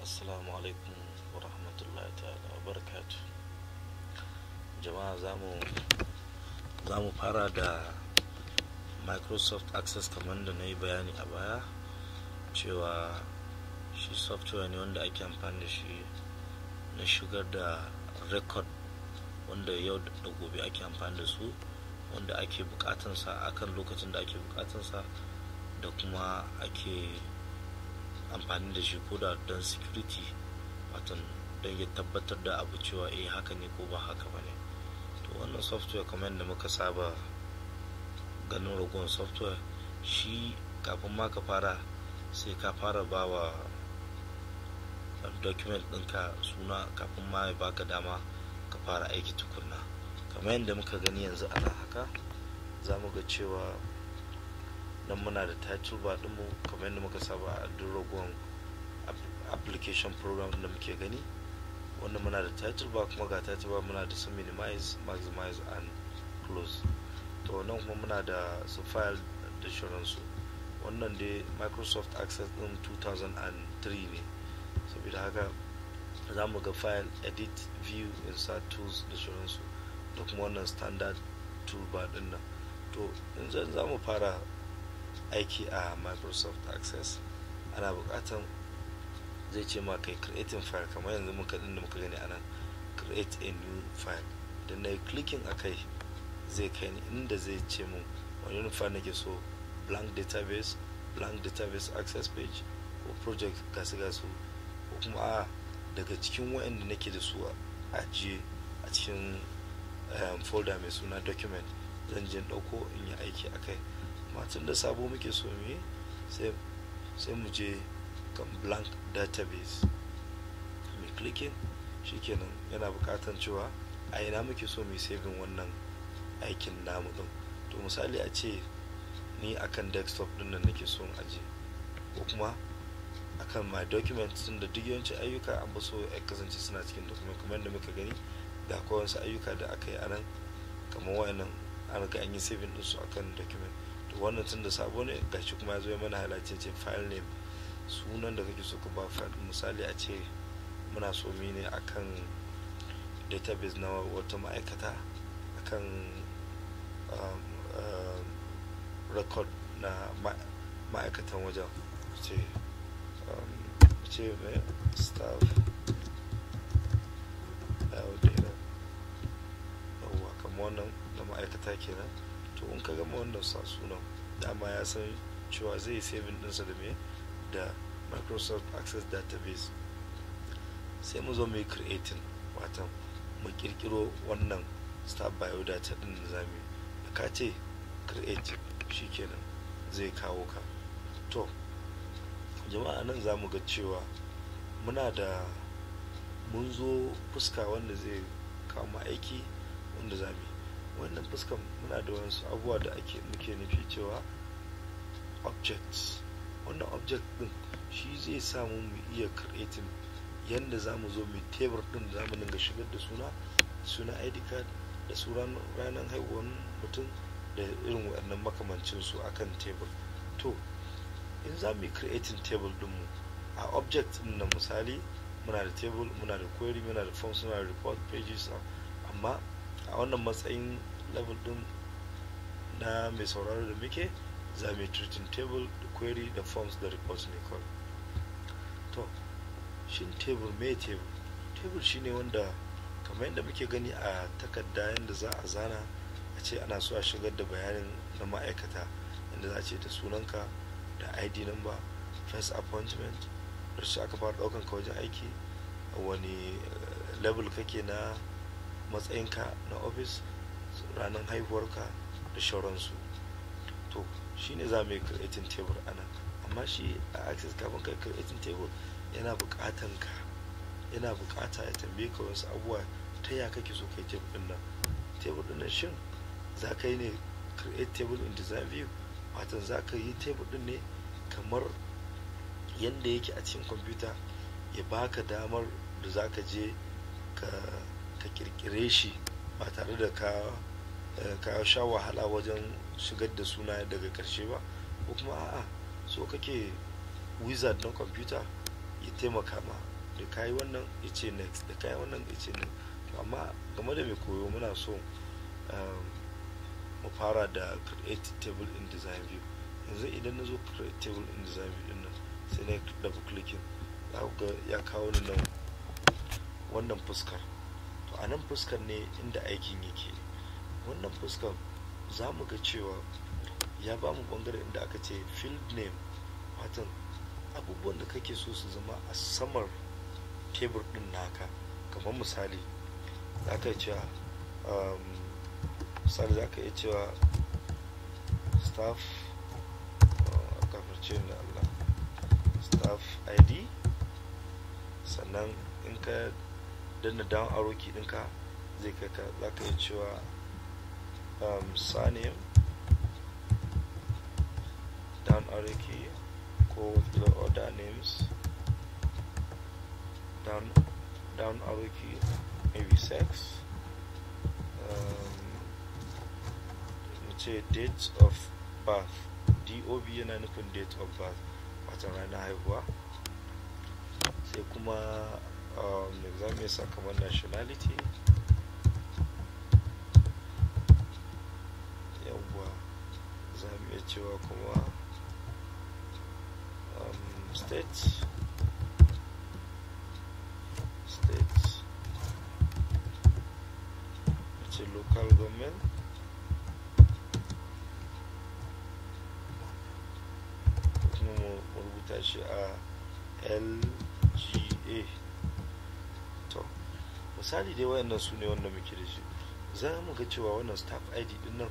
Assalamu alaikum wa rahmatullahi ta'ala wa barakatu. Jama'a za mu fara da Microsoft Access kamar da na yi bayani a baya cewa shi software ne wanda ake amfani da shi na shigar da record wanda yau da gobe ake amfani da su, wanda ake bukatansa akan lokacin da ake bukatansa, da kuma ake amfani da shi ko da don security, watan don ya tabbatar da abu cewa haka ne ko ba haka ba ne. To wannan software kamar yadda muka saba ganin ragon software, shi kafin ma ka fara sai ka fara ba wa document ɗinka suna kafin ma ya baka dama ka fara aiki tukunna. Kamar yadda muka gani yanzu ana haka, za mu ga cewa nan muna da title bar ɗinmu kamar yadda muka saba a duk ragon application program da muke gani. Wannan muna da title bar, kuma ga title bar muna da su minimize, maximize and close. To nan kuma muna da su file da sauransu. Wannan dai Microsoft Access ɗin 2003 ne, saboda haka za mu ga file, edit, view, insert, tools da sauransu, da kuma wannan standard toolbar ɗin nan. To yanzu za mu fara aiki a Microsoft Access. Ana buƙatan zai ce ma kai creating file, kamar yanzu muka gani anan create a new file. Idan na yi clicking a kai zai kai ni inda zai ce mun wani file nake so, blank database access page, ko project gasu ko kuma daga cikin waɗanda nake da su a ajiye a cikin folder mai suna document, zan je ɗauko in yi aiki a kai. Tun da sabo muke so mu yi, sai mu je kan blank database mai clicking. Shikenan yana buƙatan cewa a ina muke so mu yi saving wannan aikin namu ɗin. To misali a ce ni akan desktop ɗin nan nake so in aje, ko kuma akan my document, tun da duk yawancin ayyuka an baso ya kasance suna cikin document. Kamar yadda muka gani da akwai wasu ayyuka da aka yi a nan, kamar wayannan an riga an yi saving ɗinsu akan document. To wannan tun da sabo ne, gashi kuma ya zo mana halarci ce file name, sunan da kake so ka ba file. Misali a ce muna so mu ne akan database na wata ma'aikata, akan record na ma'aikatan wajen, ce mai staff data, yawwa kamar wannan da ma'aikata kenan. To in ka gama wannan sa sunan, dama ya san cewa zai yi saving ɗinsa da me, da Microsoft Access Database. Sai mu zo mu yi creating, watan mu kirkiro wannan staff biodata ɗin da zamu yi. Da ka ce create, shikenan zai kawo ka. To jama'a, nan za mu ga cewa mun zo fuska wanda zai kama aiki wanda zamu yi. Wannan fuskan muna da wasu abubuwa da muke nufi cewa objects. Wannan object din shi zai samu mu iya creating yanda za mu zo mu tebur din da zamu dinga shigar da suna ID card da sunan ranar haihuwar mutum da irin waɗannan makamancin su akan tebur. To in za mu creating table din mu a object din nan, misali muna da table, muna da query, muna da forms, muna da report pages, amma a wannan matsayin level din na mai sauraro da muke, za mu yi treating table da query da forms da reports ne kawai. To shin table me? Table shine wanda kamar yadda muke gani a takarda, yadda za a zana a ce ana so a shigar da bayanin na ma'aikata, inda za a ce da sunanka, da ID number, first appointment, da shi aka fara daukan ka wajen aiki, wani level kake na matsayinka na office, ranar haihuwarka da shauransu. To shine za mu yi creating table ana. Amma shi a Access, kafin kai creating table yana buƙata ya tambaye ka wasu abubuwa, ta ya kake so kai table din nan. Table din nan shin za ka yi ne create table in design view, watan za ka yi table din ne kamar yanda yake a cikin kwamfuta, ya baka damar da za ka je ka kirkire shi ba tare da ka sha wahala wajen shigar da suna daga karshe ba, ko kuma a'a so kake wizard na kwamfuta ya taimaka ma da kayi wannan ya ce next, da kayi wannan ya ce next. To amma game da mai koyo muna so mu fara da create table in design view. Yanzu idan na zo create table in design view din nan sai na double clicking, za ku ga ya kawo ni nan wannan fuskar. To a nan fuskar ne inda aikin yake. Wannan fuskar za mu ga cewa ya ba mu bangare inda aka ce field name, watan abubuwan da kake so su zama a samar tebur din naka. Kamar misali za ka yi cewa misali za ka iya cewa staff kafarce da Allah staff ID, sannan in ka danna down arrow key ɗinka zai kai ka, za ka iya cewa surname down arrow key ko the other names down arrow key, maybe sex, ce date of birth, DOB yana nufin date of birth, watan ranar haihuwa. Sai kuma za mu sa kamar nationality, yawwa za mu iya cewa kuma state ce local government, kuma mu rubuta shi a LGA. To misali dai wayannan su ne wanda muke da shi. Za mu ga cewa wannan staff ID din nan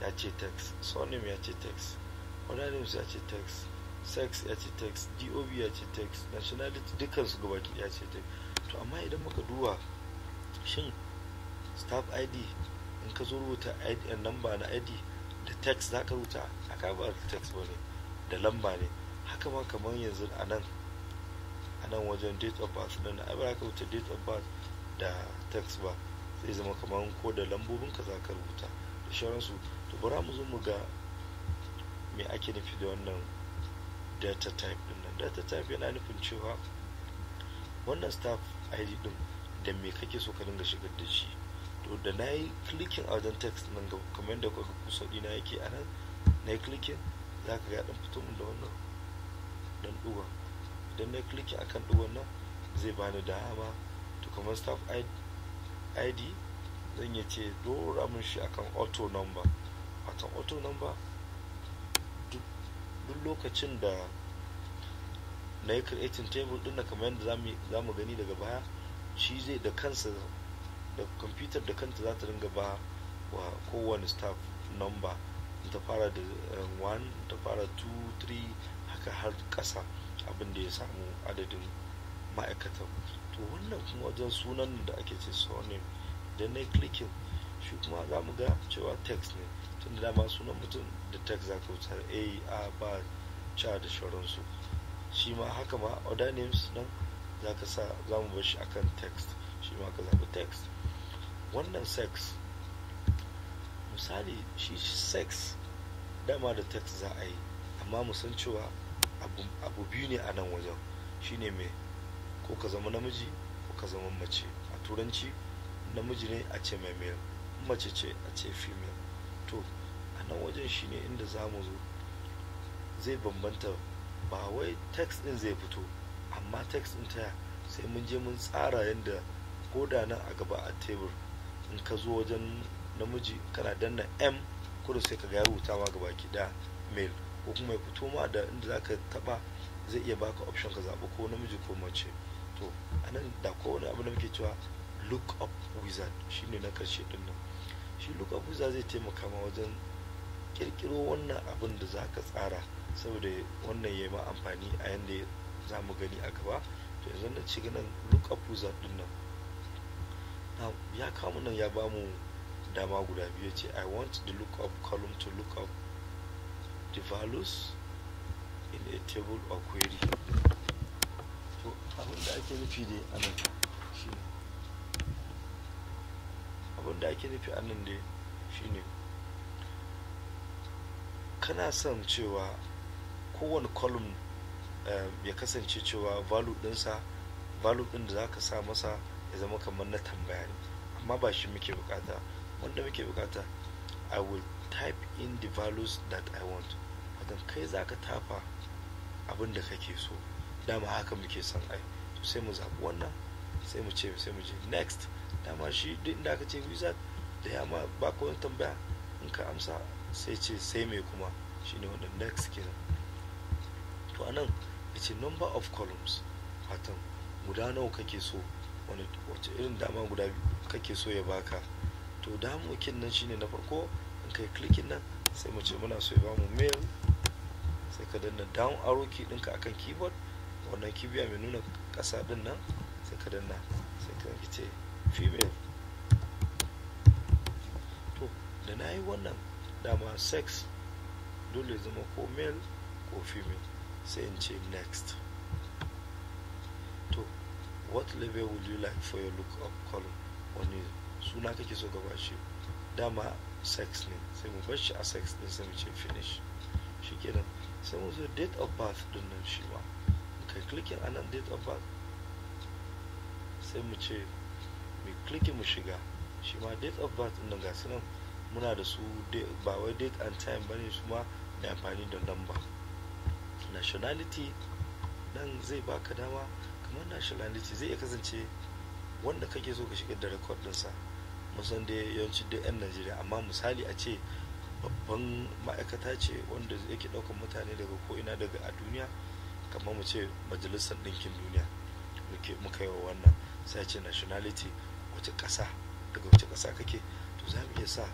ya ce text, surname ya ce text, other names ya ce text, sex ya ce text, DOB ya ce text, nationality dukkan su gabaki ya ce text. To amma idan muka duba shin staff ID in ka zo rubuta ID number na ID da text za ka rubuta, aka ba da text bane da lamba ne. Haka ma kamar yanzu a nan wajen date of birth din ai ba ka rubuta date of birth da text ba, zai zama kamar ko da lambobin ka za ka rubuta da sauransu. To bari mu zo mu ga me ake nufi da wannan data type din nan. Data type yana nufin cewa wannan staff ID din da me kake so ka dinga shigar da shi. To da na yi clicking a wajen text nan ga kamar yadda kuka kusa ɗina yake a nan, na yi clicking za ka ga ɗan fito min da wannan ɗan ɗugon. Idan na yi clicking akan ɗugon nan zai bani dama. To kamar staff ID zan iya ce dora min shi akan auto number, watan auto number duk lokacin da na yi creating table ɗin na kamar yadda za mu gani daga baya, shi zai da kansa da computer da kanta za ta ringa ba wa kowane staff number, ta fara da 1, ta fara 2, 3 haka har ƙasa abin da ya samu adadin ma'aikatan. To wannan kuma wajen sunan da ake ce surname, idan na yi clicking shi kuma za mu ga cewa text ne, tun da dama sunan mutum da text za ka wutar a ba cha da sauransu. Shi ma haka ma other names nan za ka sa, za mu bar shi akan text, shi ma ka zaɓi text. Wannan sex misali shi sex dama da text za a yi, amma mu san cewa abu biyu ne a nan wajen, shine mai ko ka zama namiji ko ka zama mace. A turanci namiji ne a ce mai male, mace ce a ce female. To a nan wajen shine inda za mu zo zai bambanta, ba wai text din zai fito, amma text din taya sai mun je mun tsara yadda ko da nan a gaba a tebur in ka zo wajen namiji kana danna M kudu sai ka ga ya rubuta ma gaba ki da male, ko kuma ya fito ma da inda zaka taba zai iya baka option ka zaɓi ko namiji ko mace. To anan da kowane abu da muke cewa look up wizard shine na karshe din nan. Shi look up wizard zai taimaka ma wajen kirkiro wannan abin da zaka tsara, saboda wannan yayi ma amfani a yanda za mu gani a gaba. To yanzu na ci ganin look up wizard din nan ya kawo nan ya bamu dama guda biyu, ce I want the look up column to look up the values in a table or query. To abin da ake nufi dai anan shine kana son cewa kowane column ya kasance cewa value dinsa value din da zaka sa masa ya zama kamar na tambaya ne, amma ba shi muke bukata. Wanda muke bukata, I will type in the values that I want. Hakan kai zaka tafa abin da kake so, dama haka muke son ai. To sai mu zaɓi wannan, sai mu je next. Dama shi duk inda aka ce wizard da ya ma ba ka wani tambaya, in ka amsa sai ce sai me kuma, shine wanda next kenan. To anan yace number of columns, watan guda nawa kake so, wani wace irin dama guda kake so ya baka. To damokin nan shine na farko, in kai clicking nan sai mu ce muna so ya bamu male, sai ka danna down arrow key ɗinka akan keyboard, wannan kibiya mai nuna ƙasa din nan sai ka danna, sai ka ce female. To da na yi wannan, dama sex dole zama ko male ko female, sai in ce next. To what level would you like for your lookup column, wani suna kake so gaba shi, dama sex ne, sai mu bar shi a sex din, sai mu ce finish. Shikenan sai mu zo date of birth din nan, shi ma kai clicking anan date of birth, sai mu ce mu clicking mu shiga, shi ma date of birth din nan ga su nan muna da su, ba wai date and time bane, su ma mai amfani da number. Nationality nan zai baka dama, kamar nationality zai iya kasance wanda kake so ka shigar da record ɗinsa. Musan dai yawanci duk 'yan Najeriya, amma misali a ce babban ma'aikata ce wanda yake ɗaukar mutane daga ko'ina daga a duniya, kamar mu ce majalisar ɗinkin duniya muka yi wa wannan, sai ce nationality, wace ƙasa, daga wace ƙasa kake. To za mu iya sa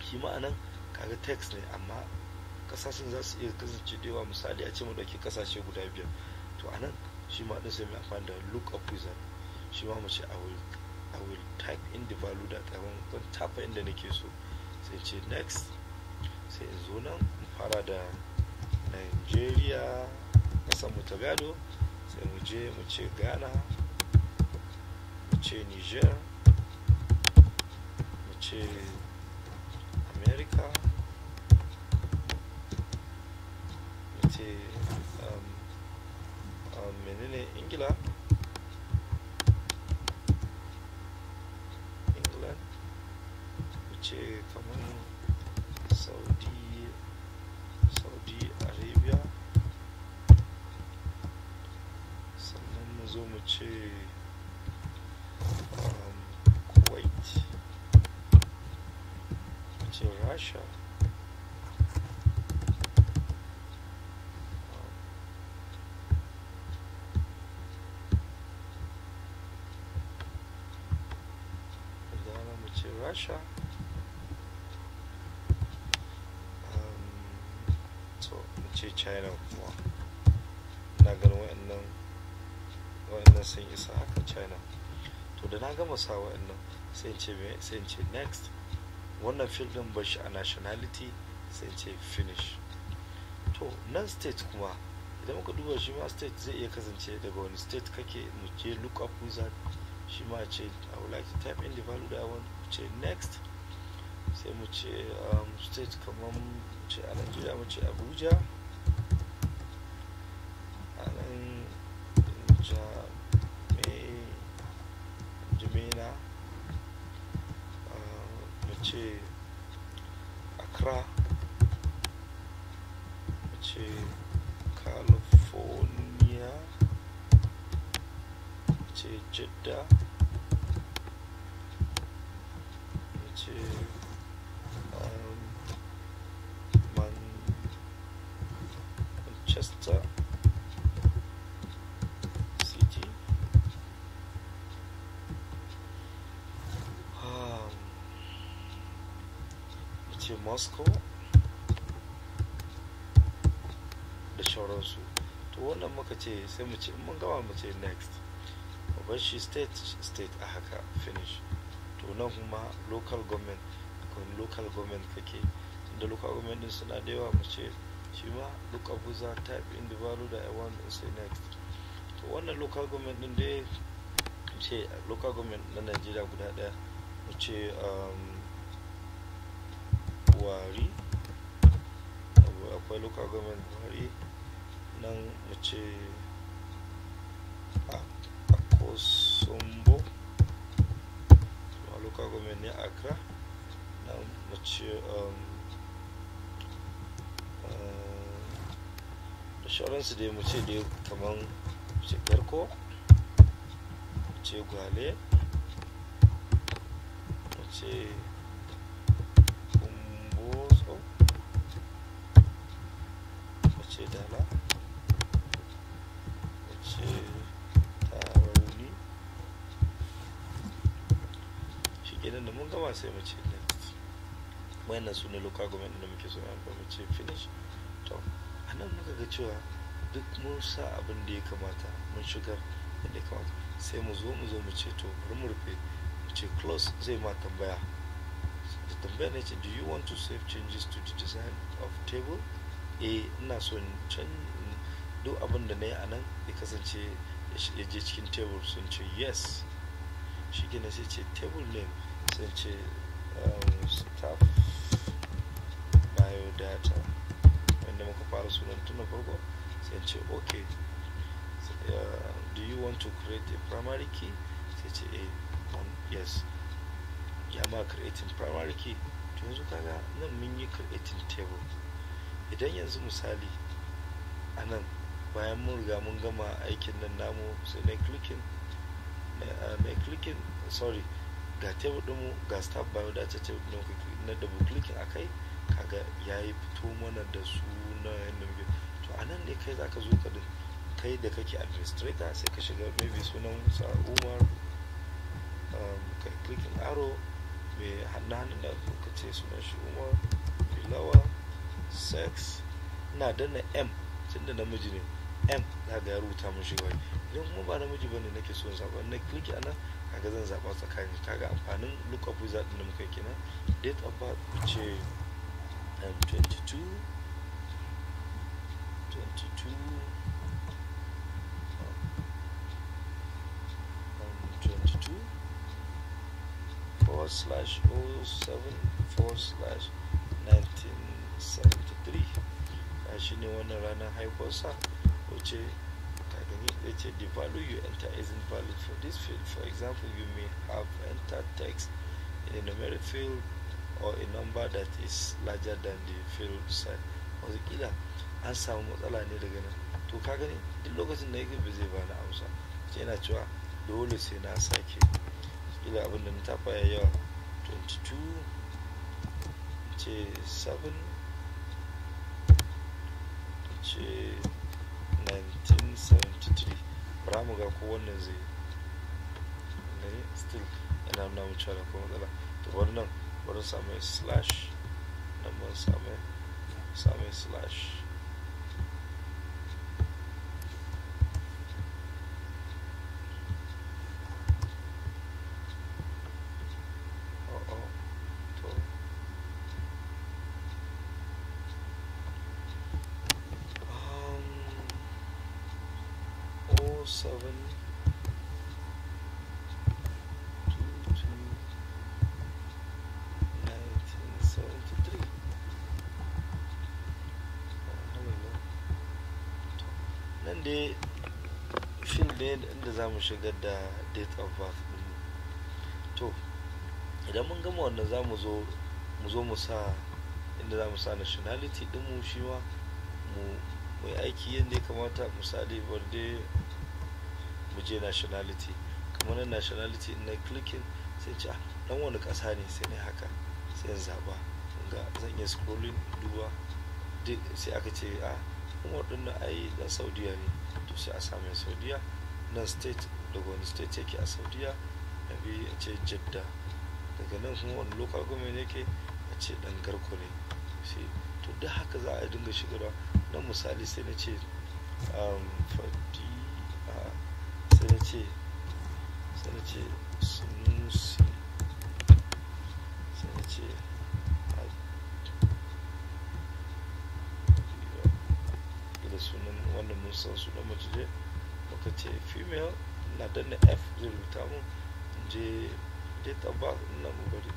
shi ma'anan, kaga text ne amma ƙasashen za su iya kasance da yawa. Misali a ce mu ɗauki ƙasashe guda 5, to anan shi ma ɗin sai mu amfani da look up wizard, shi ma mu ce I will type in the value that I want, don tafa inda nake so, sai ce next. Sai in zo nan in fara da Nigeria, ƙasar mu ta gado, sai mu je mu ce Ghana, mu ce Niger, mu ce America, mu ce menene Ingila, England, mu ce kamar Saudi Arabia, sannan mu zo mu ce Kuwait, mu ce Russia, Russia, so mu ce China kuma, na ganin wa'annan sun isa haka China. To da na gama sa wa'annan, sai in ce next. Wannan field din bashi a nationality, sai in ce finish. To nan state kuma, idan muka duba shi ma state zai iya kasance daga wani state kake, mu je look up wizard, shi ma ce I would like to type in the value that I want, mu ce next. Sai mu ce state kamar mu ce a Nigeria, mu ce Abuja, a nan Jamina, mu ce Accra, mu ce California, mu ce Jeddah, mu ce Manchester City, mu ce Moscow da sauransu. To wannan muka ce, sai mu ce mun gama mu ce next, mu bar shi state a haka finish. To nan kuma local government, local government kake, inda local government din suna da yawa, mu ce shi ma look up wizard, type in the value that I want, and say next. To wannan local government din dai, mu ce local government na Nigeria guda ɗaya, mu ce Wari, akwai local government Wari nan, mu ce Osombo, local government ne Accra. Na mu ce da shauransu dai, mu ce dai kaman ce Garko, mu ce Gwale, mu ce Kumbotso, mu ce Dala, mu ce Tarauni. Shi kenan da mun gama sai mu ce next. Wayannan su ne local government da muke so mu ce finish. To a nan muka ga cewa duk mun sa abin da ya kamata, mun shigar yadda ya kamata, sai mu zo mu ce to bari mu rufe, mu ce close. Zai ma tambaya, da tambaya ne ce do you want to save changes to the design of table? Ina so in duk abin da na yi a nan ya kasance ya je cikin table. Sun ce yes. Shi ke sai ce table name, sun ce staff biodata, wanda muka fara sunan tun na farko. Sai ce okay, do you want to create a primary key? Sai ce yes. Ya ma creating primary key. To yanzu kaga nan mun yi creating table. Idan yanzu misali a nan bayan mun riga mun gama aikin nan namu, sai na clicking sorry, ga table ɗinmu, ga staff biodata table ɗin na double clicking akai, kaga yayi fito mana da sunan yadda muke. To a nan ne kai zaka zo ka kai da kake administrator sai ka shiga maybe sunan sa Umar, ka clicking arrow mai hannun da ka ce sunan shi Umar Bilawa sex. Ina danna M tunda namiji ne, M zaga ya rubuta mun shiga. Idan kuma ba namiji bane nake so in zaba, na click anan kaga zan zaba tsakani. Kaga amfanin lookup wizard din da muka kenan. Date of birth ce 22 /07/1973. Shi ne wannan ranar haihuwarsa. Wace the value you enter isn't valid for this field. For example, you may have entered text in a numeric field or a number that is larger than the field size. Wataƙila an samu matsala ne daga nan. To ka gani duk lokacin da yake ba zai bani amsa, sai yana cewa dole sai na sake. Kila abin da na tafa ya yawa. 22 ce 7 ce 1973. Bara mu ga ko wannan zai ne still yana nuna mu cewa ko matsala. To wannan bari samu slash, nan mun samu slash. To 7 1973. Nan dai fil ne inda za mu shigar da date of birth din. To idan mun gama wannan za mu zo mu sa inda za mu sa nationality din mu, shi ma mu yi aiki yadda ya kamata. Misali birthday, mu je nationality, kamar na nationality na clicking sai ce dan wani ƙasa ne, sai ne haka sai in zaba. Ga zan iya scrolling duba sai aka ce Umar din na ai dan Saudiya ne, to sai a samu Saudiya. Nan state, daga wani state yake a Saudiya, nabi a ce Jeddah. Daga nan kuma wani local government yake a ce dan Garko ne. Sai to duk haka za a dinga shigarwa. Nan misali sai na ce sai na ce Sunusi, sai na ce da sunan wannan mun san sunan mace je, muka ce female. Na danna F zai rubuta mun je date of birth na mu bari,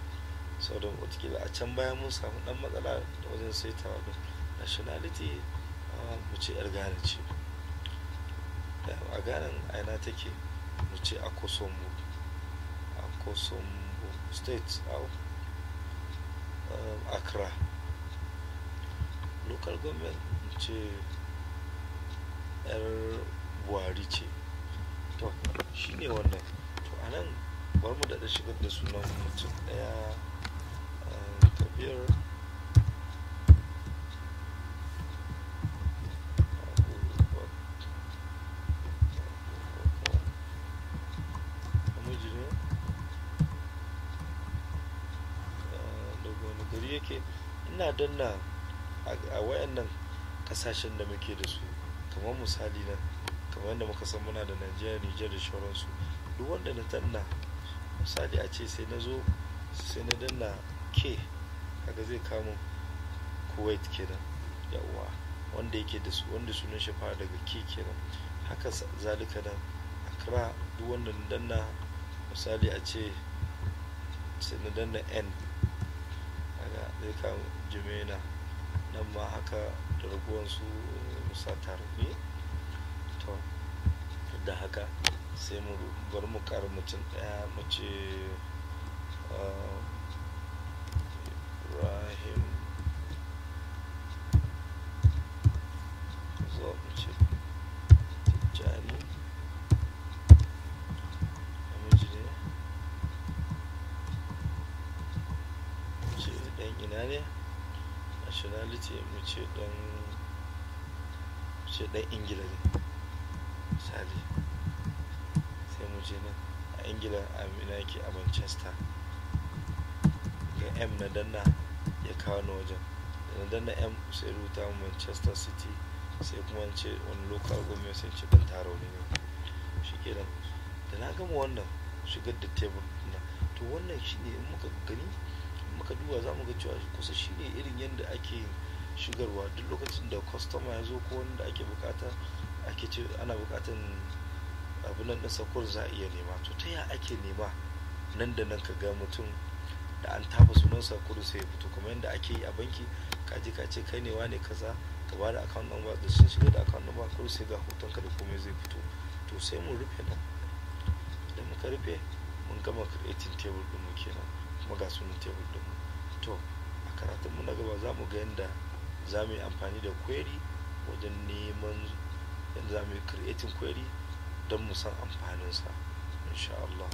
sau da watakila a can bayan mun samu dan matsala da wajen saitawa din. Nationality mu ce yar Ghana ce. A Ghana aina take mu ce Akosombo state au Accra. Local government mu ce yar Buhari ce. To shine wannan. To anan bari mu daɗa shigar da sunan mutum ɗaya, Kabir yake. Ina danna a wayannan kasashen da muke da su, kamar misali nan, kamar yadda muka san muna da Najeriya, Nijar da sauransu. Duk wanda na danna, misali a ce sai na zo sai na danna K, kaga zai kamo Kuwait kenan, yawa wanda yake da su, wanda sunan shi fara daga K kenan. Haka zalika nan Accra, duk wanda na danna, misali a ce sai na danna N, zai kawo Jimena. Nan ma haka da raguwansu musa tarihi. To da haka sai mu bari mu ƙara mutum ɗaya, mu ce Ibrahim, zo mu ce Tijjani, namiji ne, mu ce ɗan ina ne, nationality mu ce ɗan Ingila ne misali. Sai mu je nan a Ingila, Amina yake a Manchester, ga M na danna ya kawo na wajen, da na danna M sai rubuta Manchester City, sai kuma ce wani local government, sai ce ban taro ne. Shi kenan, da na gama wannan shigar da tebur na, to wannan shine in muka gani, muka duba za mu ga cewa kusa shine irin yadda ake shigarwa duk lokacin da customer ya zo ko wanda ake bukata, ake ce ana bukatan abin nan ɗinsa kur za a iya nema. To ta ya ake nema nan da nan ka ga mutum da an tafa sunansa kudu sai ya fito, kuma yadda ake yi a banki, ka je ka ce kai ne wane kaza, ka ba da account number, da sun shiga da account number kudu sai ga hotonka da komai zai fito. To sai mu rufe nan, idan muka rufe mun gama creating table ɗin mu kenan, kuma ga sunan table ɗin mu. To a karatun mu na gaba za mu ga yadda za mu yi amfani da query wajen neman, yadda za mu yi creating query don mu san amfaninsa, insha Allah.